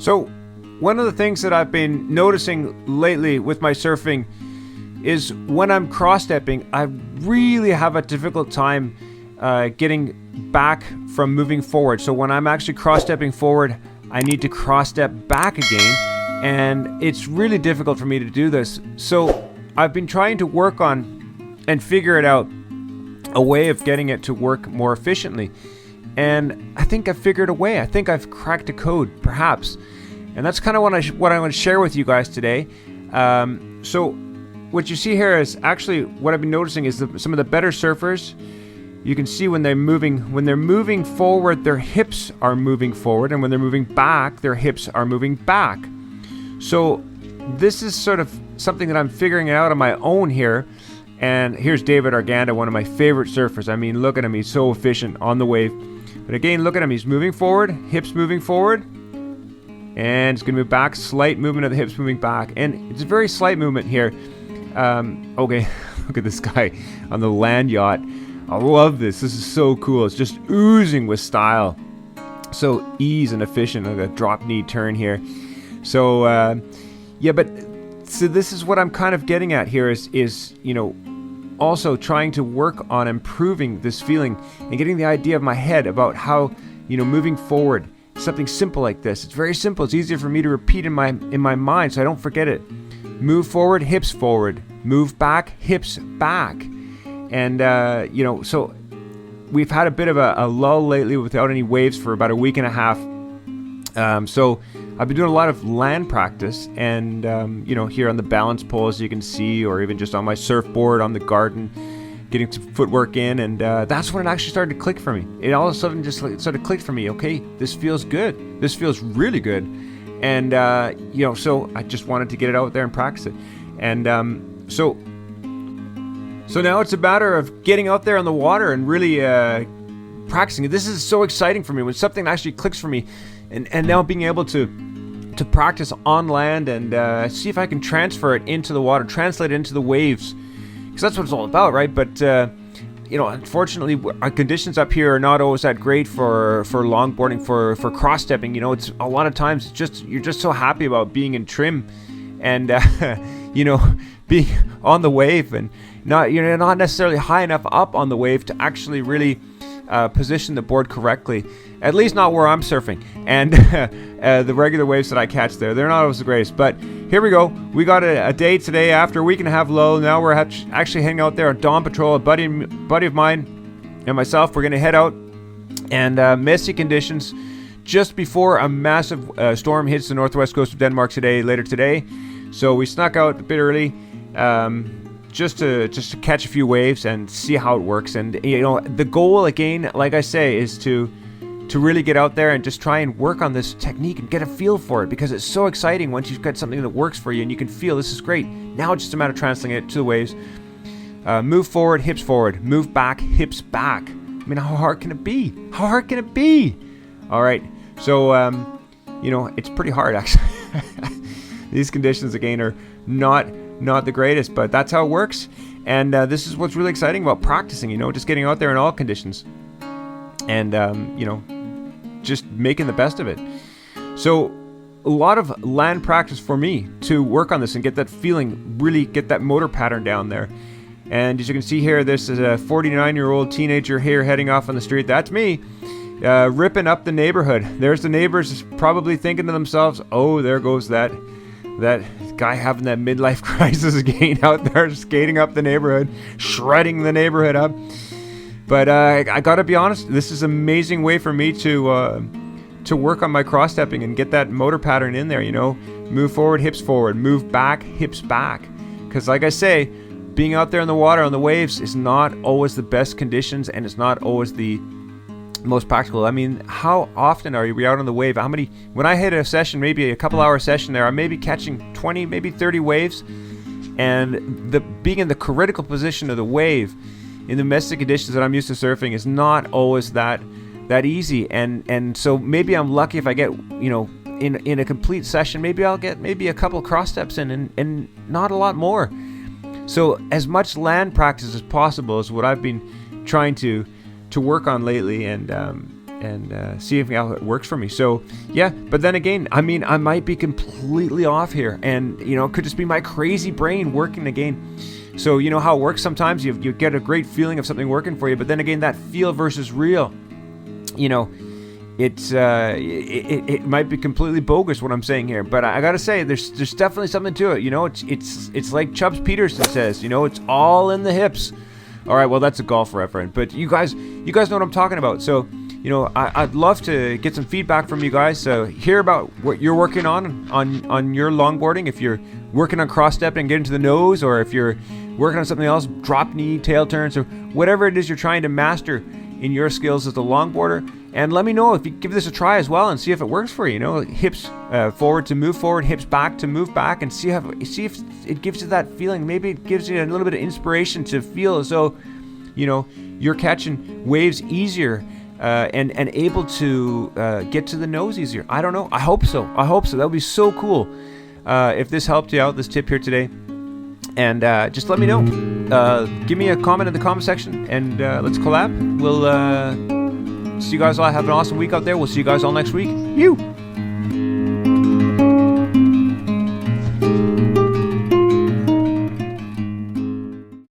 So one of the things that I've been noticing lately with my surfing is when I'm cross-stepping, I really have a difficult time getting back from moving forward. So when I'm actually cross-stepping forward, I need to cross-step back again, and it's really difficult for me to do this. So I've been trying to work on and figure it out, a way of getting it to work more efficiently. And I think I've figured a way. I think I've cracked a code, perhaps. And that's kind of what I want to share with you guys today. So what you see here is actually what I've been noticing is some of the better surfers. You can see when they're moving forward, their hips are moving forward, and when they're moving back, their hips are moving back. So this is sort of something that I'm figuring out on my own here. And here's David Arganda, one of my favorite surfers. I mean, look at him, he's so efficient on the wave. But again, look at him, he's moving forward, hips moving forward, and it's gonna move back, slight movement of the hips moving back. And it's a very slight movement here. Okay, look at this guy on the land yacht. I love this. This is so cool. It's just oozing with style. So ease and efficient. Look at a drop knee turn here. So yeah, but so this is what I'm kind of getting at here is you know, also trying to work on improving this feeling and getting the idea of my head about how, you know, moving forward, something simple like this. It's very simple. It's easier for me to repeat in my mind so I don't forget it. Move forward, hips forward. Move back, hips back. And, you know, so we've had a bit of a lull lately without any waves for about a week and a half. So I've been doing a lot of land practice and, you know, here on the balance pole, as you can see, or even just on my surfboard on the garden, getting some footwork in. And that's when it actually started to click for me. It all of a sudden just sort of clicked for me. Okay, this feels good. This feels really good. And, you know, so I just wanted to get it out there and practice it. And so now it's a matter of getting out there on the water and really practicing it. This is so exciting for me when something actually clicks for me. And now being able to practice on land and see if I can transfer it into the water, translate it into the waves, because that's what it's all about, right? But you know, unfortunately, our conditions up here are not always that great for longboarding, for cross stepping. You know, it's a lot of times you're just so happy about being in trim, and you know, being on the wave, and you're not necessarily high enough up on the wave to actually really position the board correctly. At least not where I'm surfing. And the regular waves that I catch there, they're not always the greatest. But here we go. We got a day today after a week and a half lull. Now we're actually heading out there on dawn patrol. A buddy of mine and myself, we're going to head out. And messy conditions just before a massive storm hits the northwest coast of Denmark later today. So we snuck out a bit early. Just to catch a few waves and see how it works. And you know, the goal again, like I say, is to really get out there and just try and work on this technique and get a feel for it, because it's so exciting once you've got something that works for you and you can feel this is great. Now it's just a matter of translating it to the waves. Move forward, hips forward. Move back, hips back. I mean, how hard can it be? How hard can it be? All right. So, you know, it's pretty hard actually. These conditions again are not the greatest, but that's how it works. And this is what's really exciting about practicing, you know, just getting out there in all conditions and you know, just making the best of it. So a lot of land practice for me to work on this and get that feeling, really get that motor pattern down there. And as you can see here, this is a 49-year-old teenager here heading off on the street. That's me, ripping up the neighborhood. There's the neighbors probably thinking to themselves, oh, there goes that guy having that midlife crisis again out there skating up the neighborhood, shredding the neighborhood up. But I gotta be honest, this is an amazing way for me to work on my cross stepping and get that motor pattern in there, you know. Move forward, hips forward. Move back, hips back. Because like I say, being out there in the water on the waves is not always the best conditions, and it's not always the most practical. I mean, how often are we out on the wave? How many, when I hit a session, maybe a couple hour session there, I may be catching 20, maybe 30 waves, and being in the critical position of the wave in the domestic conditions that I'm used to surfing is not always that easy. And so maybe I'm lucky if I get, you know, in a complete session, maybe I'll get maybe a couple cross steps in and not a lot more. So as much land practice as possible is what I've been trying to work on lately. And and see how it works for me. So yeah, but then again, I mean, I might be completely off here, and it could just be my crazy brain working again. So you know how it works sometimes. You get a great feeling of something working for you, but then again, that feel versus real, it's it might be completely bogus what I'm saying here, but I gotta say there's definitely something to it. It's like Chubbs Peterson says, it's all in the hips. All right, well that's a golf reference, but you guys know what I'm talking about. So I'd love to get some feedback from you guys. So hear about what you're working on your longboarding. If you're working on cross stepping and getting to the nose, or if you're working on something else, drop knee, tail turns, or whatever it is you're trying to master in your skills as a longboarder. And let me know if you give this a try as well and see if it works for you. Hips forward to move forward, hips back to move back, and see if it gives you that feeling. Maybe it gives you a little bit of inspiration to feel as though, you're catching waves easier and able to get to the nose easier. I don't know. I hope so. That would be so cool if this helped you out, this tip here today. And just let me know. Give me a comment in the comment section, and let's collab. We'll see you guys all. Have an awesome week out there. We'll see you guys all next week. You.